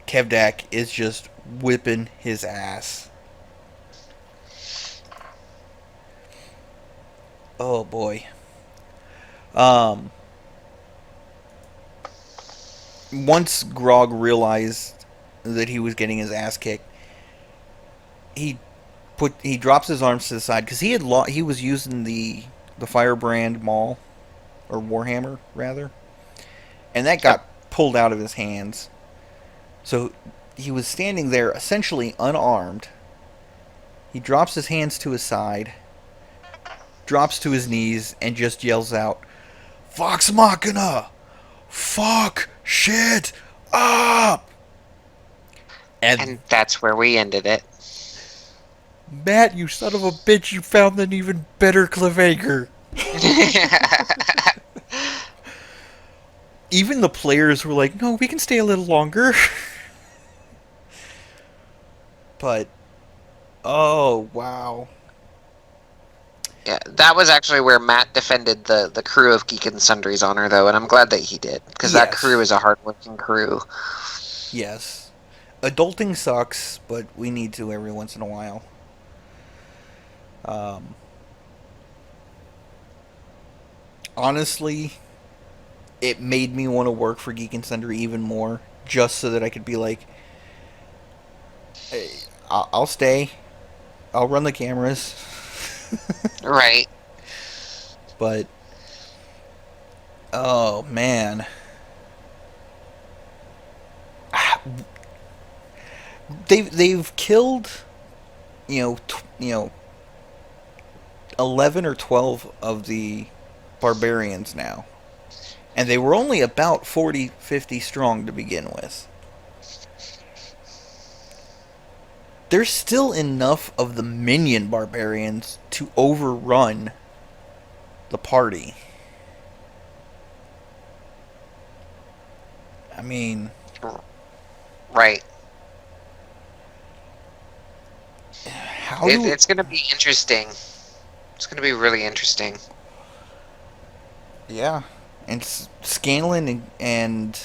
Speaker 1: Kevdak is just whipping his ass. Oh boy. Once Grog realized that he was getting his ass kicked, he drops his arms to the side because he was using the Firebrand Maul, or Warhammer rather, and that got pulled out of his hands. So he was standing there essentially unarmed. He drops his hands to his side, drops to his knees, and just yells out, "Vox Machina! Fuck shit up!" And
Speaker 2: And that's where we ended it.
Speaker 1: Matt, you son of a bitch, you found an even better cliffhanger. Even the players were like, no, we can stay a little longer. But, oh, wow.
Speaker 2: Yeah, that was actually where Matt defended the crew of Geek and Sundry's honor, though, and I'm glad that he did, because that crew
Speaker 1: Yes.
Speaker 2: is a hardworking crew.
Speaker 1: Yes. Adulting sucks, but we need to every once in a while. Um, honestly, it made me want to work for Geek and Sundry even more, just so that I could be like, hey, I'll stay. I'll run the cameras.
Speaker 2: Right.
Speaker 1: But, oh man. They've killed, 11 or 12 of the barbarians now. And they were only about 40, 50 strong to begin with. There's still enough of the minion barbarians to overrun the party. I mean,
Speaker 2: Right.
Speaker 1: how do...
Speaker 2: It's going to be interesting. It's going to be really interesting.
Speaker 1: Yeah. And Scanlan and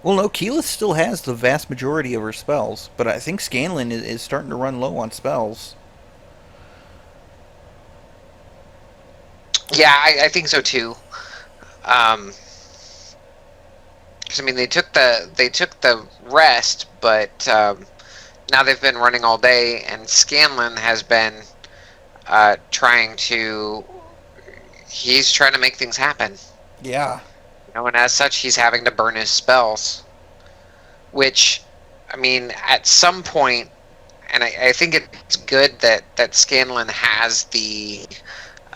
Speaker 1: well, no, Keyleth still has the vast majority of her spells, but I think Scanlan is starting to run low on spells.
Speaker 2: Yeah, I think so too. Because I mean, they took the rest, but now they've been running all day, and Scanlan has been trying to. He's trying to make things happen.
Speaker 1: Yeah.
Speaker 2: And as such, he's having to burn his spells. Which, I mean, at some point, and I think it's good that Scanlan has the.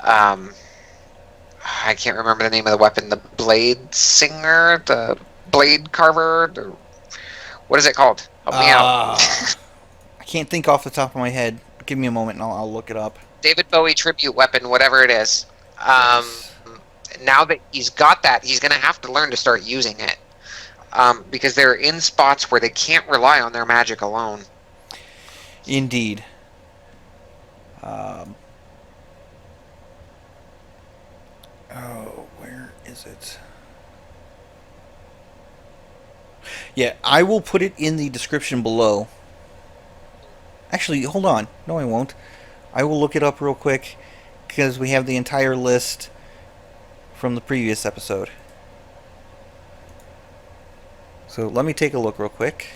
Speaker 2: I can't remember the name of the weapon. The blade singer, the blade carver. What is it called? Help me out.
Speaker 1: I can't think off the top of my head. Give me a moment and I'll look it up.
Speaker 2: David Bowie tribute weapon, whatever it is.
Speaker 1: Yes.
Speaker 2: Now that he's got that, he's going to have to learn to start using it. Because they're in spots where they can't rely on their magic alone.
Speaker 1: Indeed. Where is it? Yeah, I will put it in the description below. Actually, hold on. No, I won't. I will look it up real quick because we have the entire list from the previous episode. So let me take a look real quick.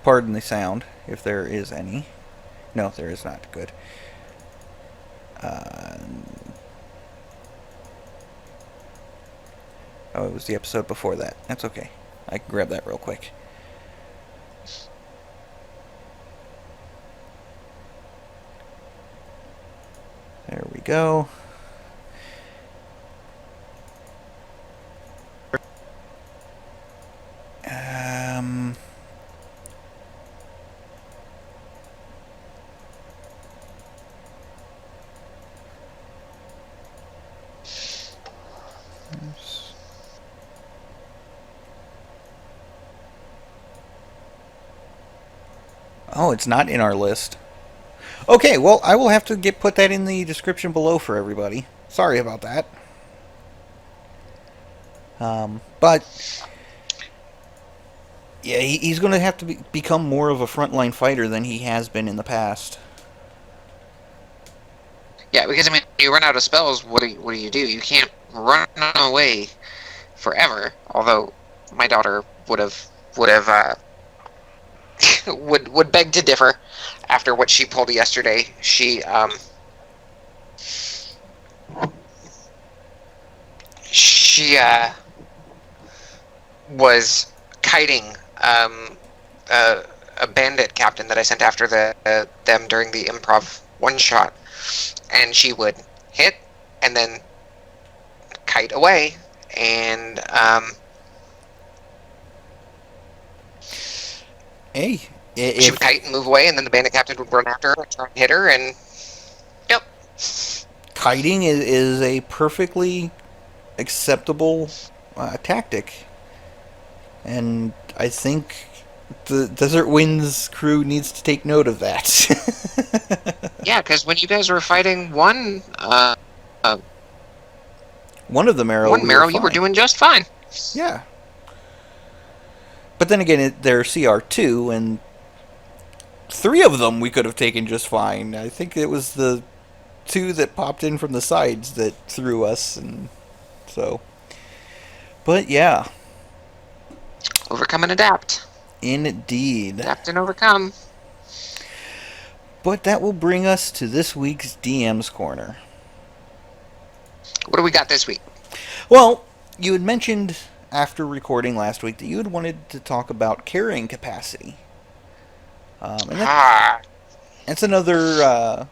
Speaker 1: Pardon the sound, if there is any. No, there is not. Good. Oh, it was the episode before that. That's okay. I can grab that real quick. There we go. Oh, it's not in our list. Okay, well, I will have to put that in the description below for everybody. Sorry about that. But yeah, he's going to have to become more of a frontline fighter than he has been in the past.
Speaker 2: Yeah, because I mean, you run out of spells. What do you do? You can't run away forever. Although my daughter would beg to differ after what she pulled yesterday. She was kiting a bandit captain that I sent after them during the improv one shot, and she would hit and then kite away, and
Speaker 1: Hey,
Speaker 2: She would kite and move away, and then the bandit captain would run after her and try and hit her, and yep.
Speaker 1: Kiting is a perfectly acceptable tactic, and I think the Desert Winds crew needs to take note of that.
Speaker 2: Yeah, because when you guys were fighting one
Speaker 1: One of the Marrow,
Speaker 2: you were doing just fine.
Speaker 1: Yeah. But then again, they're CR2, and 3 of them we could have taken just fine. I think it was the 2 that popped in from the sides that threw us, and so. But yeah.
Speaker 2: Overcome and adapt.
Speaker 1: Indeed.
Speaker 2: Adapt and overcome.
Speaker 1: But that will bring us to this week's DM's Corner.
Speaker 2: What do we got this week?
Speaker 1: Well, you had mentioned after recording last week that you had wanted to talk about carrying capacity. And that's another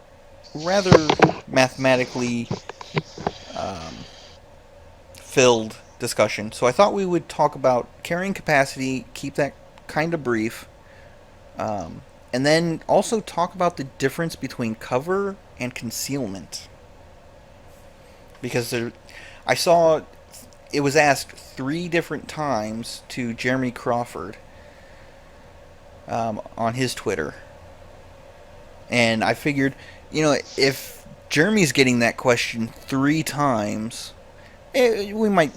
Speaker 1: rather mathematically filled discussion. So I thought we would talk about carrying capacity, keep that kind of brief, and then also talk about the difference between cover and concealment. Because I saw it was asked 3 different times to Jeremy Crawford on his Twitter. And I figured, if Jeremy's getting that question 3 times, we might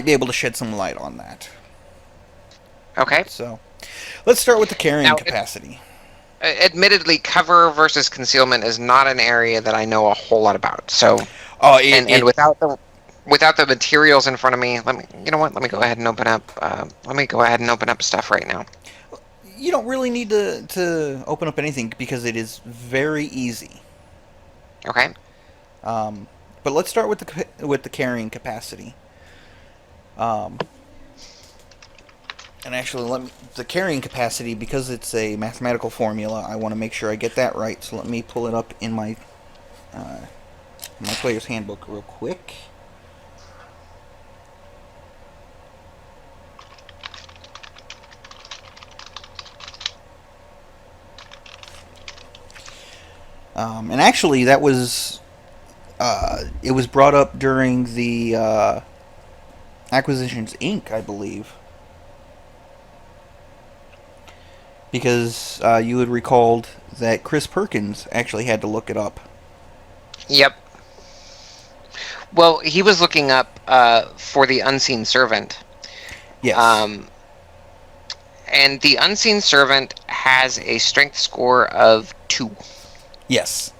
Speaker 1: be able to shed some light on that.
Speaker 2: Okay.
Speaker 1: So, let's start with the carrying capacity.
Speaker 2: Admittedly, cover versus concealment is not an area that I know a whole lot about. So, without the materials in front of me, let me go ahead and open up stuff right now.
Speaker 1: You don't really need to open up anything because it is very easy.
Speaker 2: Okay.
Speaker 1: But let's start with the carrying capacity. And actually, the carrying capacity, because it's a mathematical formula, I want to make sure I get that right. So let me pull it up in my player's handbook real quick. And actually, that was it was brought up during the Acquisitions Inc., I believe. Because you had recalled that Chris Perkins actually had to look it up.
Speaker 2: Yep. Well, he was looking up for the Unseen Servant.
Speaker 1: Yes.
Speaker 2: And the Unseen Servant has a strength score of 2.
Speaker 1: Yes.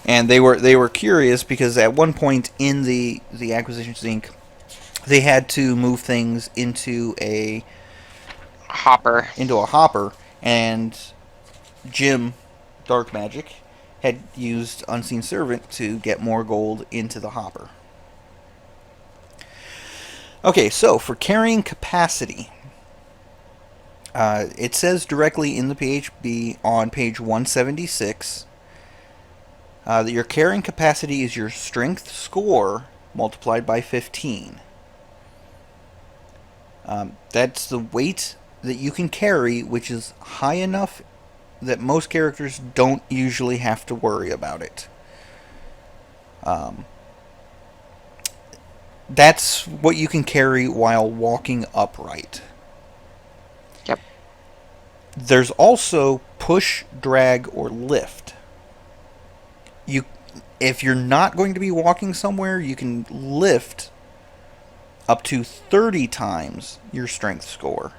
Speaker 1: And they were curious because at one point in the Acquisitions Inc., they had to move things into a hopper, and Jim Dark Magic had used Unseen Servant to get more gold into the hopper. Okay, so for carrying capacity, it says directly in the PHB on page 176 that your carrying capacity is your strength score multiplied by 15. That's the weight that you can carry, which is high enough that most characters don't usually have to worry about it. That's what you can carry while walking upright.
Speaker 2: Yep.
Speaker 1: There's also push, drag, or lift. If you're not going to be walking somewhere, you can lift up to 30 times your strength score.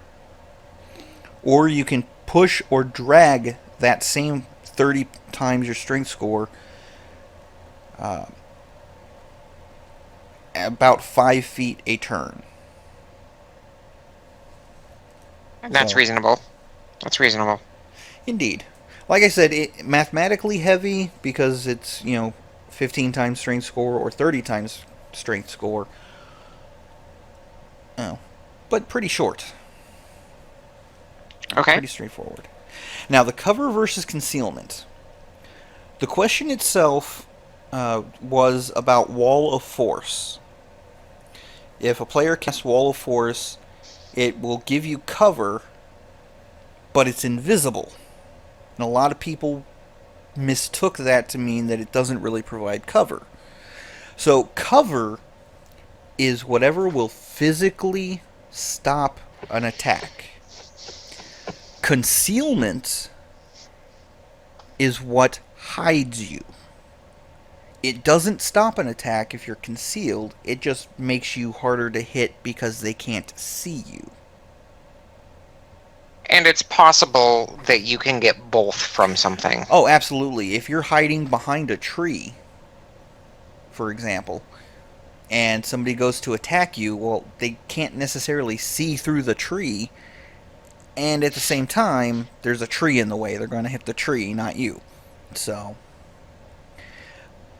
Speaker 1: Or you can push or drag that same 30 times your strength score about 5 feet a turn.
Speaker 2: That's reasonable. That's reasonable.
Speaker 1: Indeed. Like I said, it mathematically heavy because it's, 15 times strength score or 30 times strength score. Oh, but pretty short.
Speaker 2: Okay.
Speaker 1: Pretty straightforward. Now, the cover versus concealment. The question itself was about Wall of Force. If a player casts Wall of Force, it will give you cover but it's invisible. And a lot of people mistook that to mean that it doesn't really provide cover. So cover is whatever will physically stop an attack. Concealment is what hides you. It doesn't stop an attack if you're concealed, it just makes you harder to hit because they can't see you.
Speaker 2: And it's possible that you can get both from something.
Speaker 1: Oh, absolutely. If you're hiding behind a tree, for example, and somebody goes to attack you, well, they can't necessarily see through the tree, and at the same time, there's a tree in the way. They're going to hit the tree, not you. So,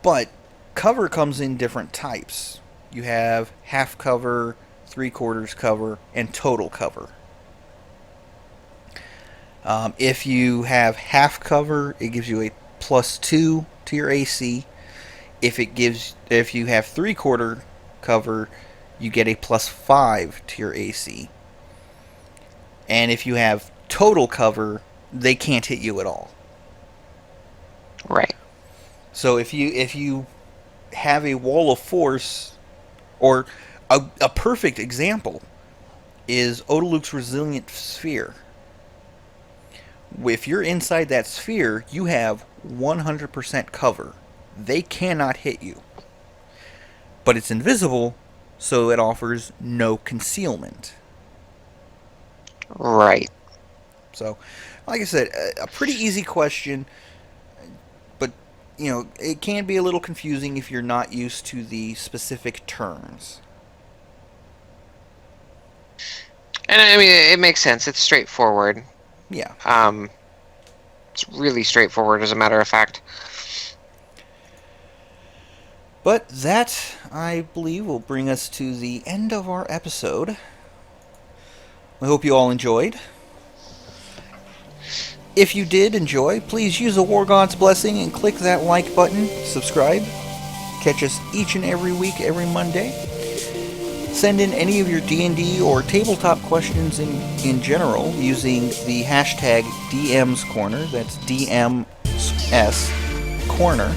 Speaker 1: but cover comes in different types. You have half cover, 3/4 cover, and total cover. If you have half cover, it gives you a +2 to your AC. If you have 3/4 cover, you get a +5 to your AC. And if you have total cover, they can't hit you at all.
Speaker 2: Right.
Speaker 1: So if you have a wall of force, or a perfect example is Odaluk's Resilient Sphere. If you're inside that sphere, you have 100% cover. They cannot hit you. But it's invisible, so it offers no concealment.
Speaker 2: Right.
Speaker 1: So, like I said, a pretty easy question, but, it can be a little confusing if you're not used to the specific terms.
Speaker 2: And I mean, it makes sense. It's straightforward.
Speaker 1: Yeah.
Speaker 2: It's really straightforward, as a matter of fact.
Speaker 1: But that, I believe, will bring us to the end of our episode. I hope you all enjoyed. If you did enjoy, please use a War God's blessing and click that like button. Subscribe. Catch us each and every week, every Monday. Send in any of your D&D or tabletop questions in general using the hashtag DM's Corner. That's DMS Corner.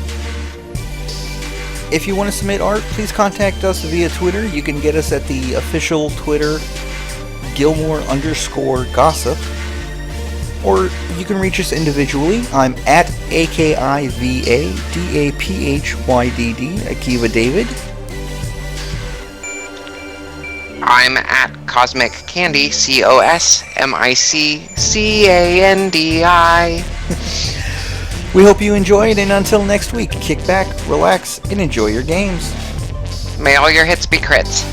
Speaker 1: If you want to submit art, please contact us via Twitter. You can get us at the official Twitter, Gilmore_gossip. Or you can reach us individually. I'm at AKIVADAPHYDD, Akiva David.
Speaker 2: I'm at Cosmic Candy, COSMICCANDI.
Speaker 1: We hope you enjoyed, and until next week, kick back, relax, and enjoy your games.
Speaker 2: May all your hits be crits.